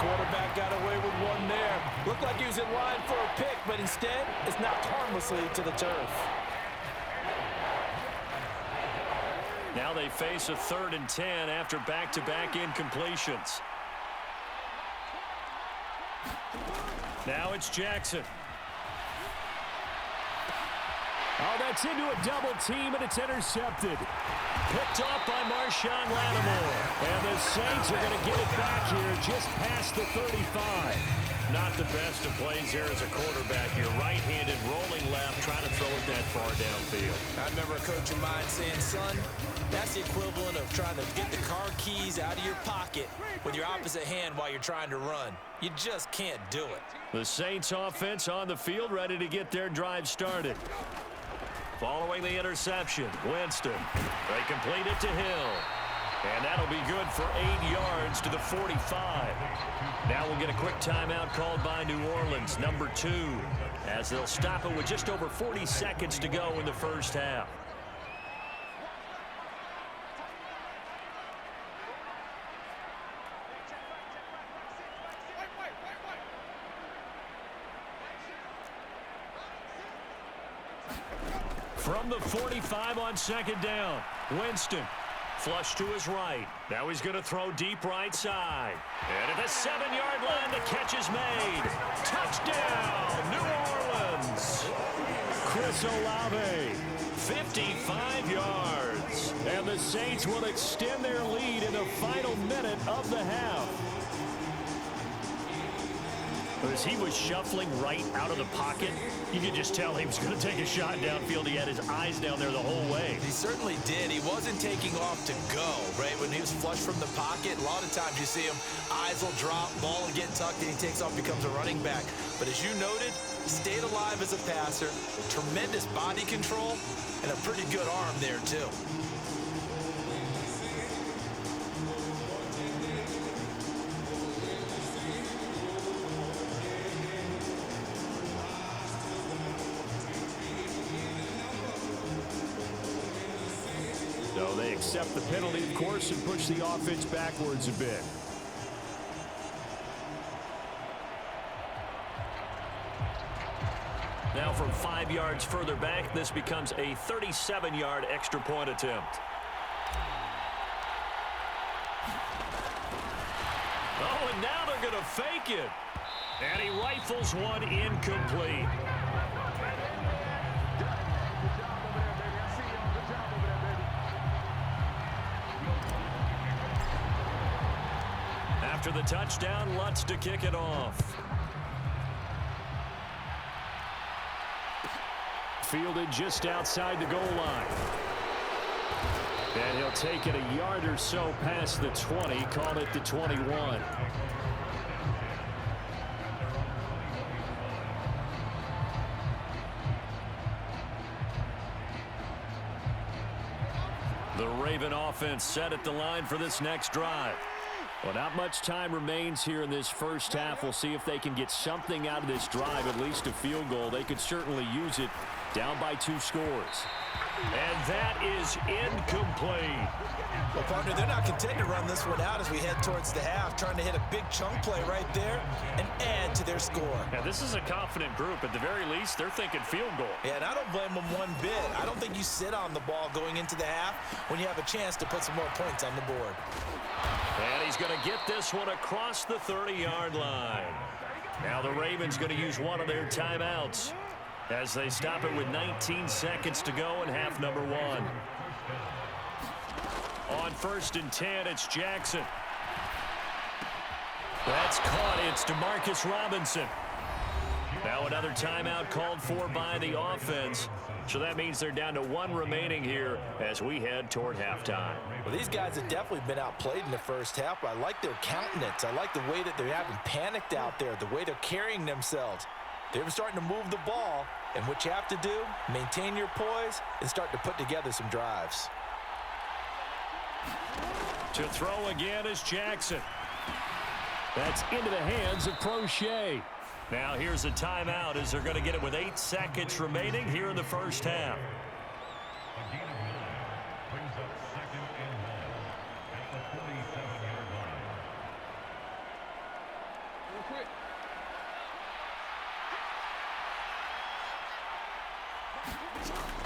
quarterback got away with one there. Looked like he was in line for a pick, but instead, it's knocked harmlessly to the turf. Now they face a 3rd and 10 after back-to-back incompletions. Now it's Jackson. Oh, that's into a double team, and it's intercepted. Picked off by Marshawn Lattimore. And the Saints are going to get it back here just past the 35. Not the best of plays here as a quarterback. You're right-handed, rolling left, trying to throw it that far downfield. I remember a coach of mine saying, son, that's the equivalent of trying to get the car keys out of your pocket with your opposite hand while you're trying to run. You just can't do it. The Saints offense on the field, ready to get their drive started. Following the interception, Winston. They complete it to Hill. And that'll be good for 8 yards to the 45. Now we'll get a quick timeout called by New Orleans, number 2, as they'll stop it with just over 40 seconds to go in the first half. From the 45 on 2nd down, Winston. Flush to his right. Now he's going to throw deep right side. And at the 7-yard line, the catch is made. Touchdown, New Orleans. Chris Olave, 55 yards. And the Saints will extend their lead in the final minute of the half. As he was shuffling right out of the pocket, you could just tell he was going to take a shot downfield. He had his eyes down there the whole way. He certainly did. He wasn't taking off to go, right? When he was flush from the pocket, a lot of times you see him, eyes will drop, ball will get tucked, and he takes off, becomes a running back. But as you noted, stayed alive as a passer, tremendous body control, and a pretty good arm there, too. So they accept the penalty, of course, and push the offense backwards a bit. Now from 5 yards further back, this becomes a 37-yard extra point attempt. Oh, and now they're going to fake it. And he rifles one incomplete. After the touchdown, Lutz to kick it off. Fielded just outside the goal line. And he'll take it a yard or so past the 20, call it the 21. The Raven offense set at the line for this next drive. Well, not much time remains here in this first half. We'll see if they can get something out of this drive, at least a field goal. They could certainly use it, down by 2 scores. And that is incomplete. Well, partner, they're not content to run this one out as we head towards the half, trying to hit a big chunk play right there and add to their score. Yeah, this is a confident group. At the very least, they're thinking field goal. Yeah, and I don't blame them one bit. I don't think you sit on the ball going into the half when you have a chance to put some more points on the board. And he's going to get this one across the 30-yard line. Now the Ravens going to use one of their timeouts as they stop it with 19 seconds to go in half number 1. On 1st and 10, it's Jackson. That's caught. It's DeMarcus Robinson. Now another timeout called for by the offense. So that means they're down to 1 remaining here as we head toward halftime. Well, these guys have definitely been outplayed in the first half, but I like their countenance. I like the way that they're having panicked out there, the way they're carrying themselves. They're starting to move the ball, and what you have to do, maintain your poise and start to put together some drives. To throw again is Jackson. That's into the hands of Prochet. Now here's a timeout as they're going to get it with 8 seconds remaining here in the first half.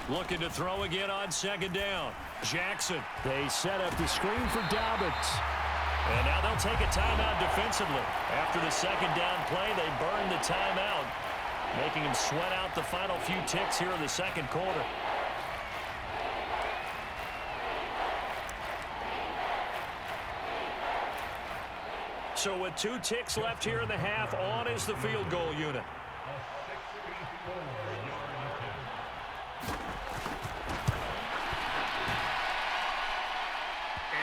Looking to throw again on second down. Jackson. They set up the screen for Dobbins. And now they'll take a timeout defensively. After the second down play, they burn the timeout, making him sweat out the final few ticks here in the second quarter. So with 2 ticks left here in the half, on is the field goal unit.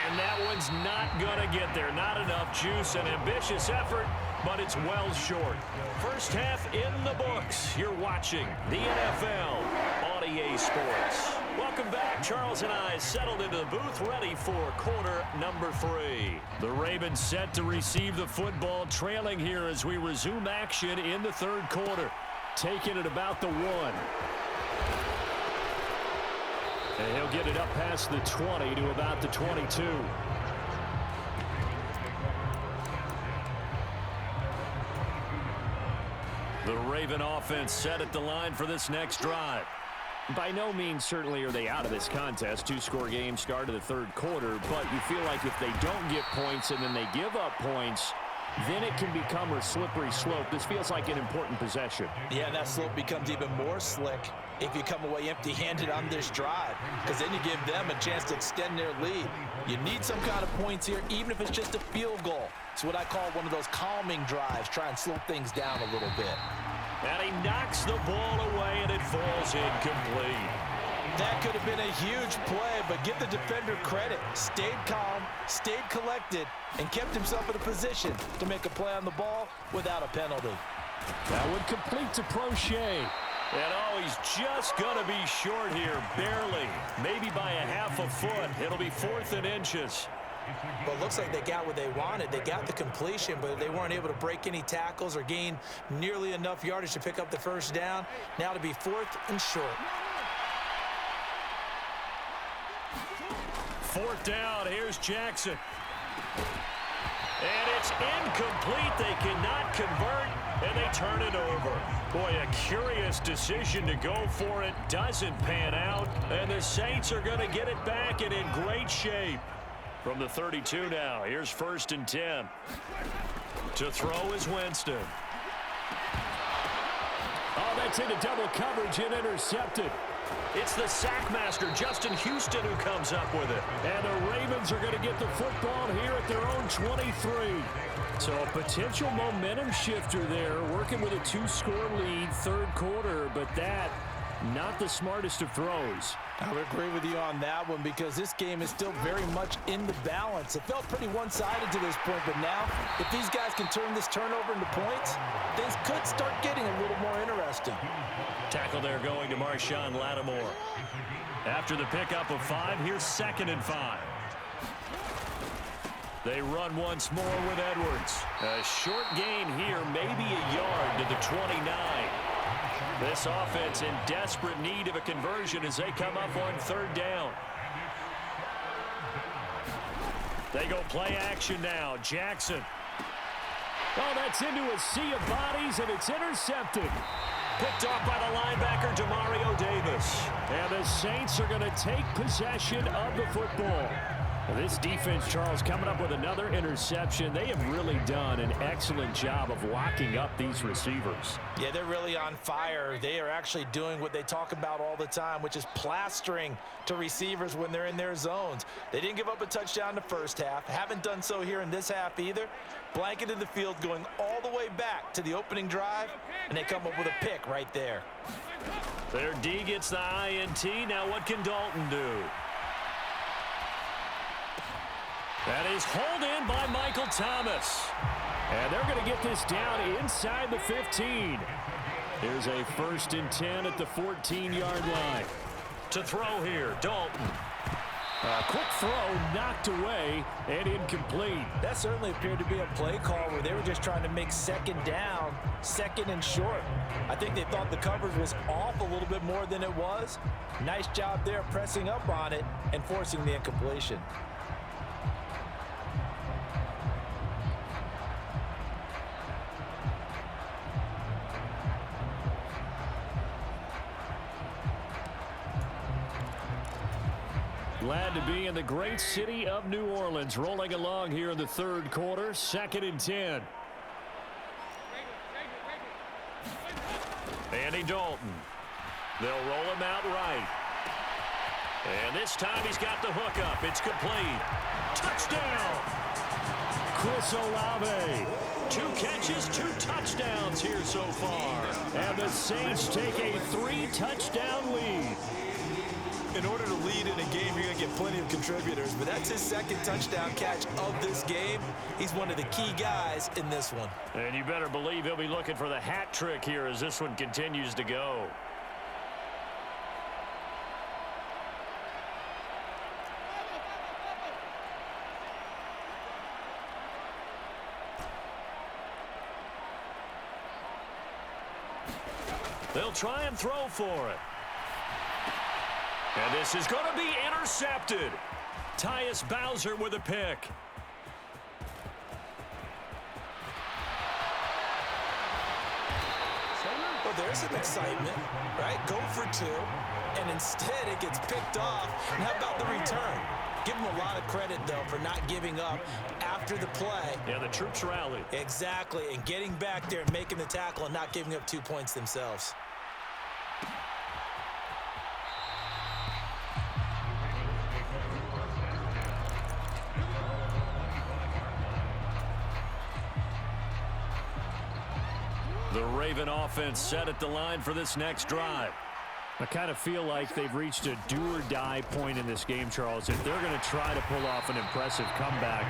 And that one's not going to get there. Not enough juice. An ambitious effort, but it's well short. First half in the books. You're watching the NFL on EA Sports. Welcome back. Charles and I settled into the booth, ready for quarter number 3. The Ravens set to receive the football, trailing here as we resume action in the third quarter. Taking it about the 1. And he'll get it up past the 20 to about the 22. The Raven offense set at the line for this next drive. By no means certainly are they out of this contest. 2-score game start of the third quarter, but you feel like if they don't get points and then they give up points, then it can become a slippery slope. This feels like an important possession. Yeah, that slope becomes even more slick if you come away empty-handed on this drive, because then you give them a chance to extend their lead. You need some kind of points here, even if it's just a field goal. It's what I call one of those calming drives. Try and slow things down a little bit. And he knocks the ball away, and it falls incomplete. That could have been a huge play, but give the defender credit. Stayed calm, stayed collected, and kept himself in a position to make a play on the ball without a penalty. That would complete to Prochet. And oh, he's just going to be short here, barely. Maybe by a half a foot. It'll be 4th and inches. Well, it looks like they got what they wanted. They got the completion, but they weren't able to break any tackles or gain nearly enough yardage to pick up the first down. Now to be 4th and short. 4th down. Here's Jackson. And it's incomplete. They cannot convert, and they turn it over. Boy, a curious decision to go for it. Doesn't pan out, and the Saints are going to get it back and in great shape. From the 32 now, here's 1st and 10. To throw is Winston. Oh, that's into double coverage and intercepted. It's the sackmaster, Justin Houston, who comes up with it. And the Ravens are going to get the football here at their own 23. So a potential momentum shifter there, working with a 2-score lead, third quarter, but that, not the smartest of throws. I would agree with you on that one, because this game is still very much in the balance. It felt pretty one-sided to this point, but now, if these guys can turn this turnover into points, things could start getting a little more interesting. Tackle there going to Marshawn Lattimore. After the pickup of 5, here's 2nd and 5. They run once more with Edwards. A short gain here, maybe a yard to the 29. This offense in desperate need of a conversion as they come up on 3rd down. They go play action now. Jackson. Oh, that's into a sea of bodies, and it's intercepted. Picked off by the linebacker, Demario Davis. And the Saints are going to take possession of the football. Well, this defense, Charles, coming up with another interception. They have really done an excellent job of locking up these receivers. Yeah, they're really on fire. They are actually doing what they talk about all the time, which is plastering to receivers when they're in their zones. They didn't give up a touchdown in the first half. Haven't done so here in this half either. Blanketed the field going all the way back to the opening drive, and they come up with a pick right there. Their D gets the INT. Now what can Dalton do? That is hauled in by Michael Thomas. And they're going to get this down inside the 15. Here's a 1st and 10 at the 14-yard line. To throw here, Dalton. A quick throw knocked away and incomplete. That certainly appeared to be a play call where they were just trying to make 2nd down, 2nd and short. I think they thought the coverage was off a little bit more than it was. Nice job there pressing up on it and forcing the incompletion. Glad to be in the great city of New Orleans. Rolling along here in the third quarter. 2nd and 10. Andy Dalton. They'll roll him out right. And this time he's got the hook up. It's complete. Touchdown. Chris Olave. 2 catches, 2 touchdowns here so far. And the Saints take a 3-touchdown lead. In order to lead in a game, you're going to get plenty of contributors, but that's his 2nd touchdown catch of this game. He's one of the key guys in this one. And you better believe he'll be looking for the hat trick here as this one continues to go. They'll try and throw for it. And this is going to be intercepted. Tyus Bowser with a pick. Well, there's some excitement, right? Go for 2, and instead it gets picked off. And how about the return? Give him a lot of credit, though, for not giving up after the play. Yeah, the troops rallied. Exactly, and getting back there and making the tackle and not giving up 2 points themselves. The Raven offense set at the line for this next drive. I kind of feel like they've reached a do-or-die point in this game, Charles. If they're going to try to pull off an impressive comeback,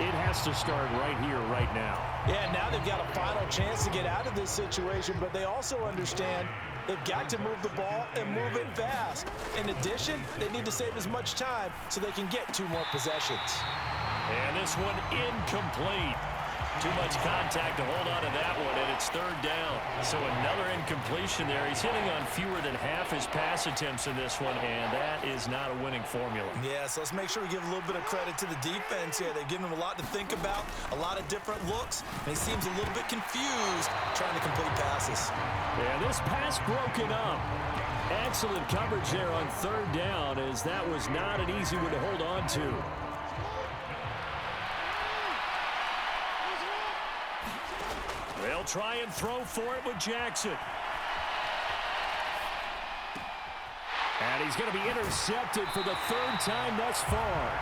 it has to start right here, right now. Yeah, now they've got a final chance to get out of this situation, but they also understand they've got to move the ball and move it fast. In addition, they need to save as much time so they can get 2 more possessions. And this one incomplete. Too much contact to hold on to that one, and it's 3rd down. So another incompletion there. He's hitting on fewer than half his pass attempts in this one, and that is not a winning formula. Yeah, so let's make sure we give a little bit of credit to the defense here. They've given him a lot to think about, a lot of different looks, and he seems a little bit confused trying to complete passes. Yeah, this pass broken up. Excellent coverage there on 3rd down, as that was not an easy one to hold on to. They'll try and throw for it with Jackson. And he's going to be intercepted for the 3rd time thus far.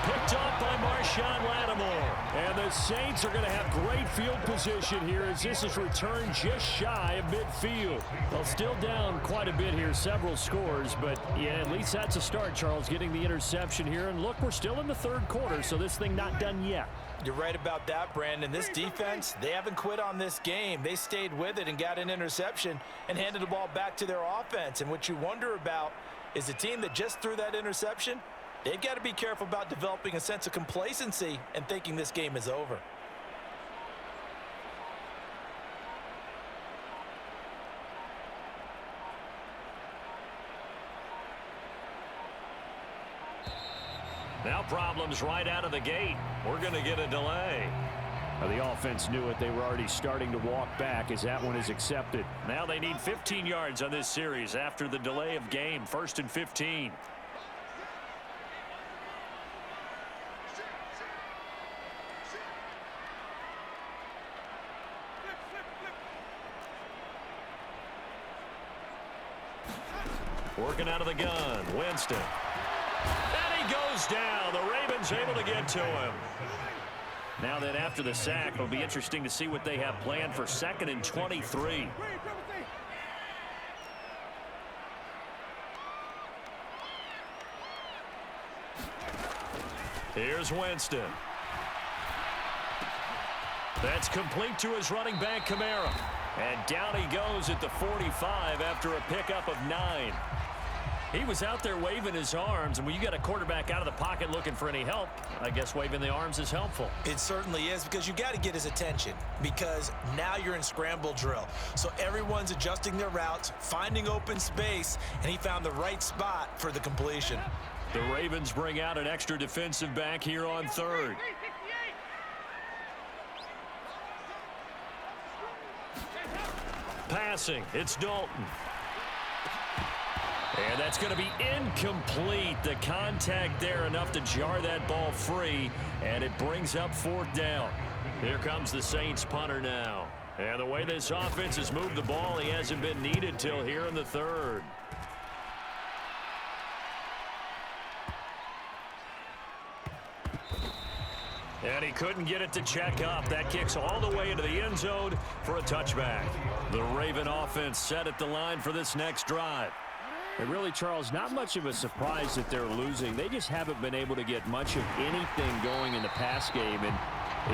Picked off by Marshawn Lattimore. And the Saints are going to have great field position here as this is returned just shy of midfield. Well, still down quite a bit here, several scores, but yeah, at least that's a start, Charles, getting the interception here. And look, we're still in the 3rd quarter, so this thing not done yet. You're right about that, Brandon. This defense, they haven't quit on this game. They stayed with it and got an interception and handed the ball back to their offense. And what you wonder about is the team that just threw that interception, they've got to be careful about developing a sense of complacency and thinking this game is over. Now problems right out of the gate. We're going to get a delay. The offense knew it. They were already starting to walk back as that one is accepted. Now they need 15 yards on this series after the delay of game. 1st and 15. Working out of the gun. Winston. And he goes down. The Ravens able to get to him. Now then, after the sack, it'll be interesting to see what they have planned for 2nd and 23. Here's Winston. That's complete to his running back, Kamara. And down he goes at the 45 after a pickup of 9. He was out there waving his arms, and when you got a quarterback out of the pocket looking for any help, I guess waving the arms is helpful. It certainly is, because you got to get his attention, because now you're in scramble drill. So everyone's adjusting their routes, finding open space, and he found the right spot for the completion. The Ravens bring out an extra defensive back here on 3rd. Passing, it's Dalton. And that's going to be incomplete. The contact there enough to jar that ball free, and it brings up 4th down. Here comes the Saints punter now. And the way this offense has moved the ball, he hasn't been needed till here in the 3rd. And he couldn't get it to check up. That kicks all the way into the end zone for a touchback. The Raven offense set at the line for this next drive. And really, Charles, not much of a surprise that they're losing. They just haven't been able to get much of anything going in the pass game. And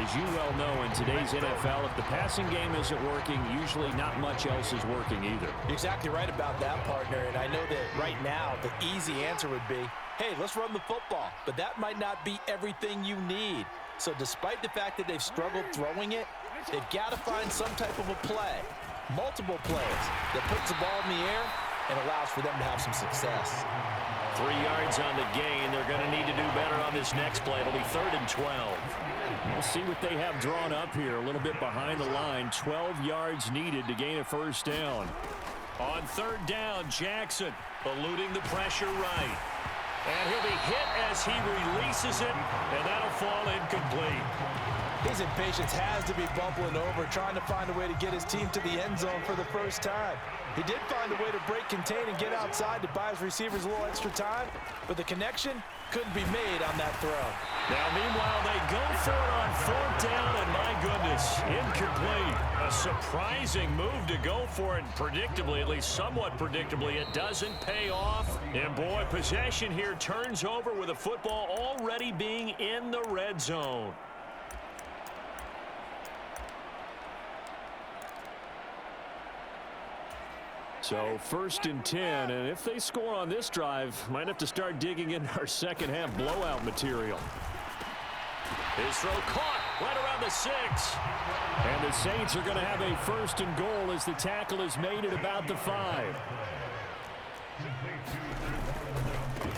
as you well know, in today's NFL, if the passing game isn't working, usually not much else is working either. You're exactly right about that, partner. And I know that right now the easy answer would be, hey, let's run the football. But that might not be everything you need. So despite the fact that they've struggled throwing it, they've got to find some type of a play, multiple plays, that puts the ball in the air and allows for them to have some success. 3 yards on the gain. They're going to need to do better on this next play. It'll be 3rd and 12. We'll see what they have drawn up here. A little bit behind the line. 12 yards needed to gain a 1st down. On 3rd down, Jackson eluding the pressure right. And he'll be hit as he releases it, and that'll fall incomplete. His impatience has to be bubbling over, trying to find a way to get his team to the end zone for the first time. He did find a way to break contain and get outside to buy his receivers a little extra time, but the connection couldn't be made on that throw. Now, meanwhile, they go for it on 4th down, and my goodness, incomplete. A surprising move to go for it, predictably, at least somewhat predictably. It doesn't pay off. And, boy, possession here turns over with the football already being in the red zone. So 1st and 10, and if they score on this drive, might have to start digging in our second half blowout material. His throw caught right around the 6. And the Saints are going to have a 1st and goal as the tackle is made at about the 5.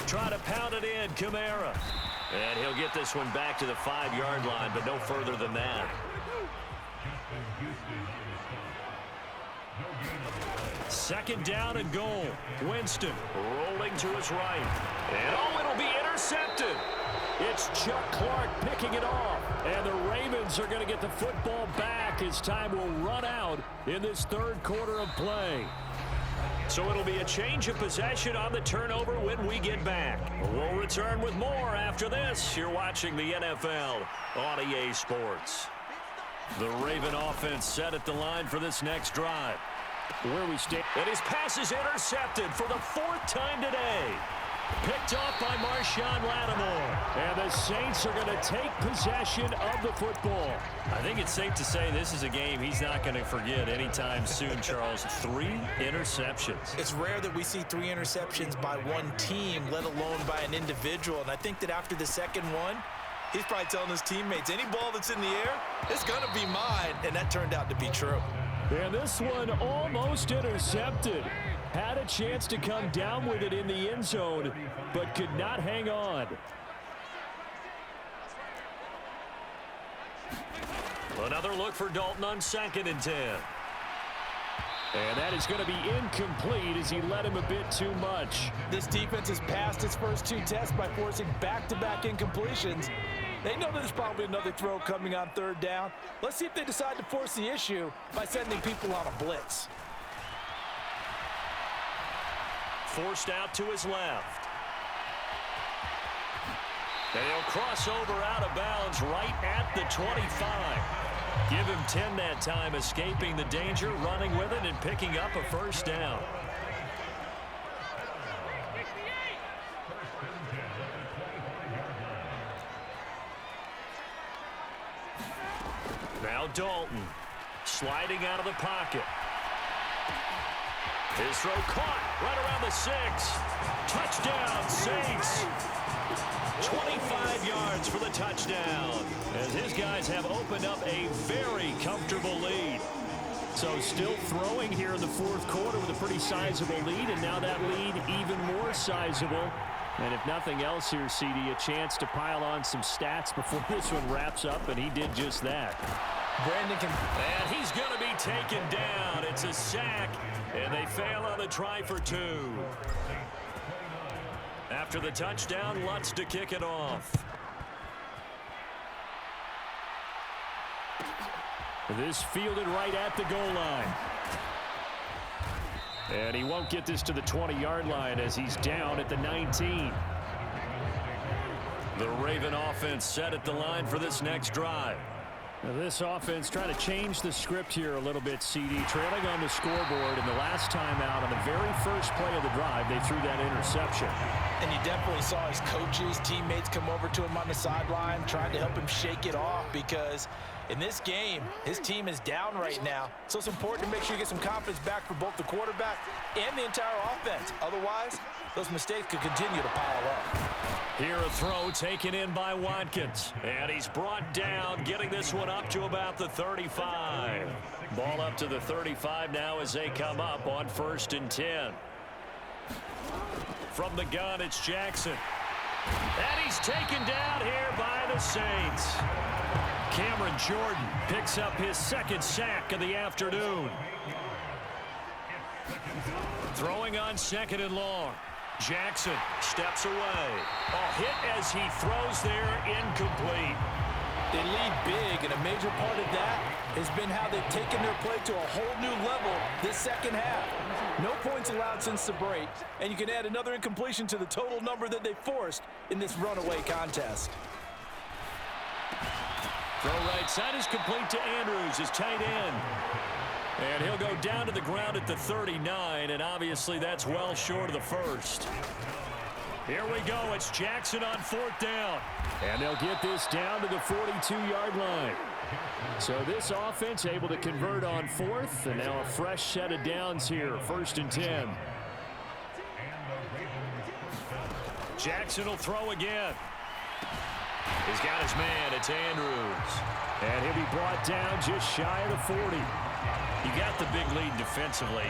Try to pound it in, Kamara. And he'll get this one back to the 5-yard line, but no further than that. Second down and goal. Winston rolling to his right. And oh, it'll be intercepted. It's Chuck Clark picking it off. And the Ravens are going to get the football back as time will run out in this 3rd quarter of play. So it'll be a change of possession on the turnover when we get back. We'll return with more after this. You're watching the NFL on EA Sports. The Raven offense set at the line for this next drive. Where we stand. And his pass is intercepted for the 4th time today. Picked off by Marshawn Lattimore. And the Saints are going to take possession of the football. I think it's safe to say this is a game he's not going to forget anytime soon, Charles. 3 interceptions. It's rare that we see 3 interceptions by one team, let alone by an individual. And I think that after the second one, he's probably telling his teammates, any ball that's in the air, it's going to be mine. And that turned out to be true. And this one almost intercepted. Had a chance to come down with it in the end zone, but could not hang on. Another look for Dalton on 2nd and 10. And that is going to be incomplete as he led him a bit too much. This defense has passed its first 2 tests by forcing back-to-back incompletions. They know there's probably another throw coming on 3rd down. Let's see if they decide to force the issue by sending people on a blitz. Forced out to his left. And he'll cross over out of bounds right at the 25. Give him 10 that time, escaping the danger, running with it, and picking up a 1st down. Now Dalton sliding out of the pocket. His throw caught right around the 6. Touchdown, Saints. 25 yards for the touchdown, as his guys have opened up a very comfortable lead. So still throwing here in the 4th quarter with a pretty sizable lead, and now that lead even more sizable. And if nothing else here, CD, a chance to pile on some stats before this one wraps up, and he did just that. And he's going to be taken down. It's a sack, and they fail on the try for 2. After the touchdown, Lutz to kick it off. This fielded right at the goal line. And he won't get this to the 20-yard line as he's down at the 19. The Raven offense set at the line for this next drive. Now this offense trying to change the script here a little bit, CD. Trailing on the scoreboard, and the last time out on the very first play of the drive, they threw that interception. And you definitely saw his coaches, teammates come over to him on the sideline, trying to help him shake it off, because in this game, his team is down right now. So it's important to make sure you get some confidence back for both the quarterback and the entire offense. Otherwise, those mistakes could continue to pile up. Here a throw taken in by Watkins. And he's brought down, getting this one up to about the 35. Ball up to the 35 now as they come up on 1st and 10. From the gun, it's Jackson. And he's taken down here by the Saints. Cameron Jordan picks up his 2nd sack of the afternoon. Throwing on 2nd and long. Jackson steps away. A hit as he throws there, incomplete. They lead big, and a major part of that has been how they've taken their play to a whole new level this second half. No points allowed since the break, and you can add another incompletion to the total number that they forced in this runaway contest. Throw right side is complete to Andrews, his tight end. And he'll go down to the ground at the 39, and obviously that's well short of the first. Here we go. It's Jackson on 4th down. And they'll get this down to the 42-yard line. So this offense able to convert on 4th, and now a fresh set of downs here, 1st and 10. Jackson will throw again. He's got his man. It's Andrews. And he'll be brought down just shy of the 40. You got the big lead defensively.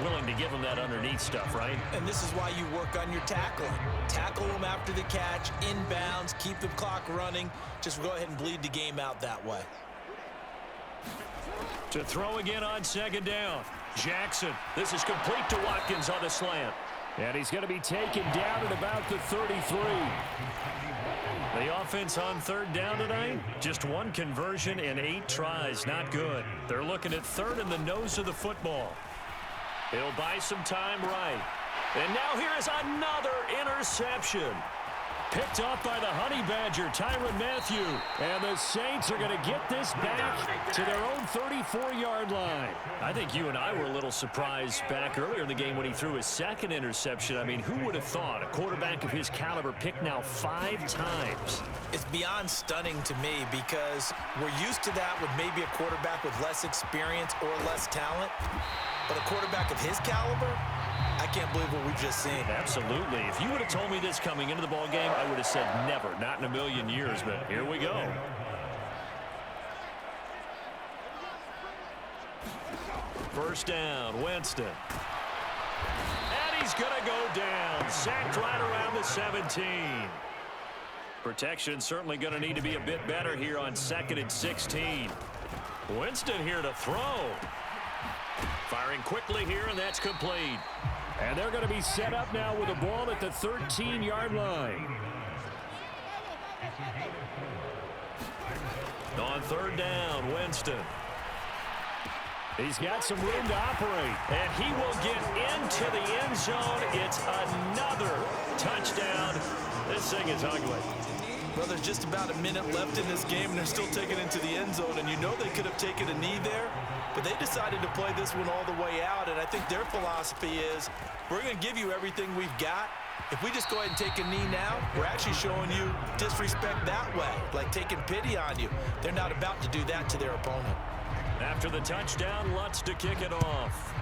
Willing to give him that underneath stuff, right? And this is why you work on your tackling. Tackle them after the catch, inbounds, keep the clock running. Just go ahead and bleed the game out that way. To throw again on 2nd down. Jackson. This is complete to Watkins on the slant. And he's going to be taken down at about the 33. The offense on 3rd down tonight, just 1 conversion and 8 tries. Not good. They're looking at 3rd in the nose of the football. He'll buy some time right. And now here is another interception. Picked off by the Honey Badger, Tyrann Mathieu. And the Saints are going to get this back to their own 34-yard line. I think you and I were a little surprised back earlier in the game when he threw his 2nd interception. I mean, who would have thought a quarterback of his caliber picked now 5 times? It's beyond stunning to me because we're used to that with maybe a quarterback with less experience or less talent. But a quarterback of his caliber, I can't believe what we've just seen. Absolutely. If you would have told me this coming into the ball game, I would have said never, not in a million years, but here we go. First down, Winston. And he's going to go down. Sacked right around the 17. Protection certainly going to need to be a bit better here on 2nd and 16. Winston here to throw. Firing quickly here, and that's complete. And they're going to be set up now with a ball at the 13-yard line. On 3rd down, Winston. He's got some room to operate. And he will get into the end zone. It's another touchdown. This thing is ugly. Well, there's just about a minute left in this game, and they're still taking it into the end zone. And you know they could have taken a knee there, but they decided to play this one all the way out. And I think their philosophy is, we're going to give you everything we've got. If we just go ahead and take a knee now, we're actually showing you disrespect that way, like taking pity on you. They're not about to do that to their opponent. After the touchdown, Lutz to kick it off.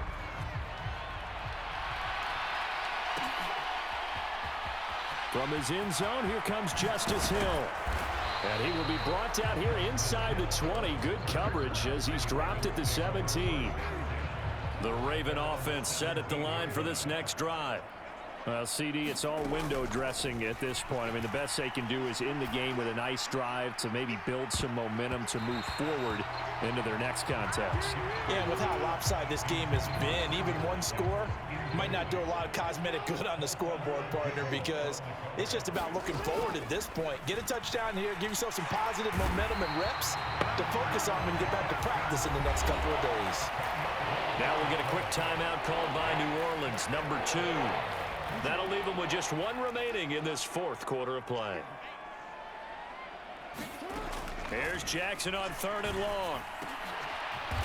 From his end zone, here comes Justice Hill. And he will be brought down here inside the 20. Good coverage as he's dropped at the 17. The Raven offense set at the line for this next drive. Well, CD, it's all window dressing at this point. I mean, the best they can do is in the game with a nice drive to maybe build some momentum to move forward into their next contest. Yeah, and with how lopsided this game has been, even one score might not do a lot of cosmetic good on the scoreboard, partner, because it's just about looking forward at this point. Get a touchdown here, give yourself some positive momentum and reps to focus on when you get back to practice in the next couple of days. Now we'll get a quick timeout called by New Orleans, number 2. That'll leave them with just 1 remaining in this 4th quarter of play. Here's Jackson on 3rd and long.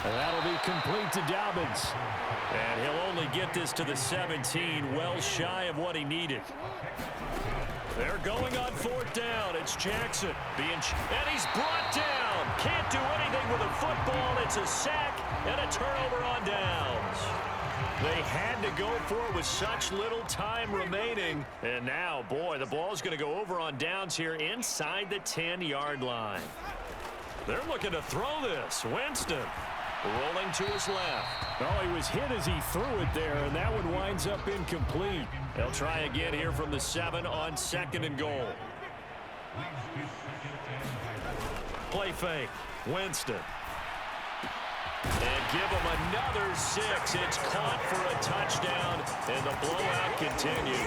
And that'll be complete to Dobbins. And he'll only get this to the 17, well shy of what he needed. They're going on 4th down. It's Jackson. And he's brought down. Can't do anything with a football. It's a sack and a turnover on downs. They had to go for it with such little time remaining. And now, boy, the ball's going to go over on downs here inside the 10-yard line. They're looking to throw this. Winston rolling to his left. Oh, he was hit as he threw it there, and that one winds up incomplete. They'll try again here from the 7 on 2nd and goal. Play fake. Winston. And give him another 6. It's caught for a touchdown, and the blowout continues.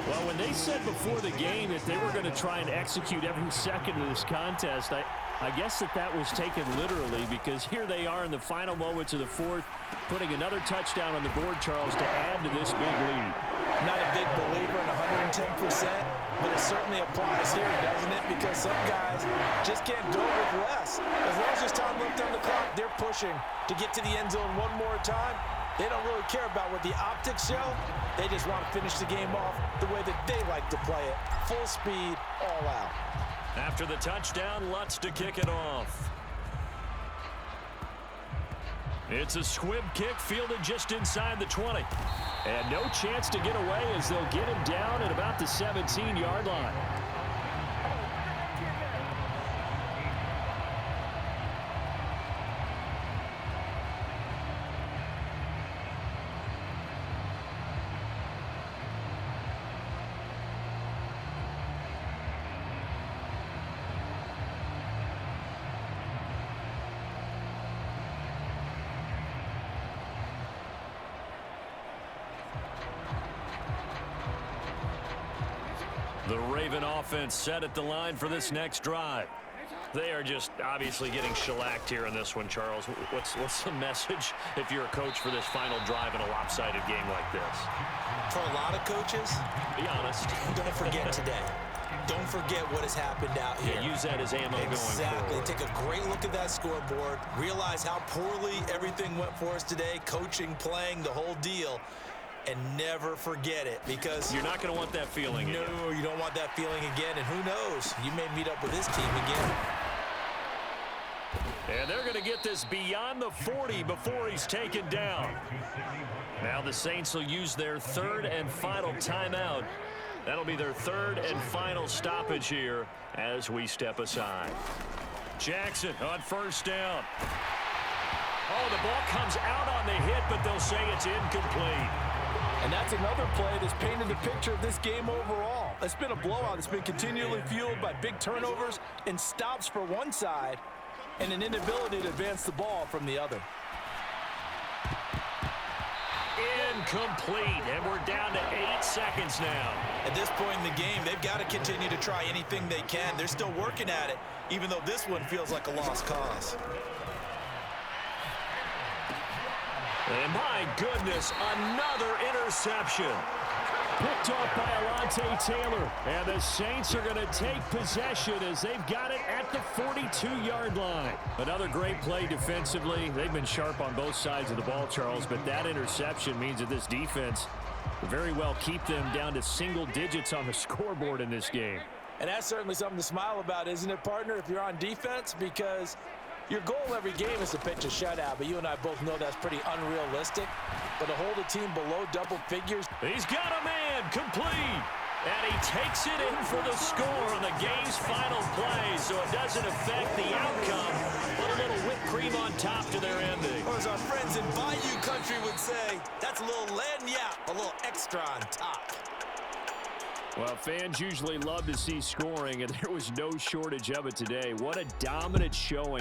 Well, when they said before the game that they were going to try and execute every second of this contest, I guess that was taken literally, because here they are in the final moments of the 4th, putting another touchdown on the board, Charles, to add to this big lead. Not a big believer in 110%, but it certainly applies here, doesn't it? Because some guys just can't do it with less. As long as there's time left on the clock, they're pushing to get to the end zone one more time. They don't really care about what the optics show. They just want to finish the game off the way that they like to play it. Full speed, all out. After the touchdown, Lutz to kick it off. It's a squib kick fielded just inside the 20. And no chance to get away as they'll get him down at about the 17-yard line. The Raven offense set at the line for this next drive. They are just obviously getting shellacked here in this one, Charles. What's the message if you're a coach for this final drive in a lopsided game like this? For a lot of coaches, be honest. Don't forget today. Don't forget what has happened out here. Yeah, use that as ammo going forward. Take a great look at that scoreboard. Realize how poorly everything went for us today. Coaching, playing, the whole deal. And never forget it, because you're not going to want that feeling again. No, you don't want that feeling again. And who knows? You may meet up with this team again. And they're going to get this beyond the 40 before he's taken down. Now the Saints will use their 3rd and final timeout. That'll be their 3rd and final stoppage here as we step aside. Jackson on 1st down. Oh, the ball comes out on the hit, but they'll say it's incomplete. And that's another play that's painted the picture of this game overall. It's been a blowout. It's been continually fueled by big turnovers and stops for one side and an inability to advance the ball from the other. Incomplete, and we're down to 8 seconds now. At this point in the game, they've got to continue to try anything they can. They're still working at it, even though this one feels like a lost cause. And my goodness, another interception. Picked off by Alontae Taylor. And the Saints are going to take possession as they've got it at the 42-yard line. Another great play defensively. They've been sharp on both sides of the ball, Charles, but that interception means that this defense will very well keep them down to single digits on the scoreboard in this game. And that's certainly something to smile about, isn't it, partner, if you're on defense? Because your goal every game is to pitch a shutout, but you and I both know that's pretty unrealistic. But to hold a team below double figures. He's got a man, complete. And he takes it in for the score on the game's final play, so it doesn't affect the outcome, but a little whipped cream on top to their ending. Or as our friends in Bayou Country would say that's a little lagniappe, a little extra on top. Well, fans usually love to see scoring, and there was no shortage of it today. What a dominant showing.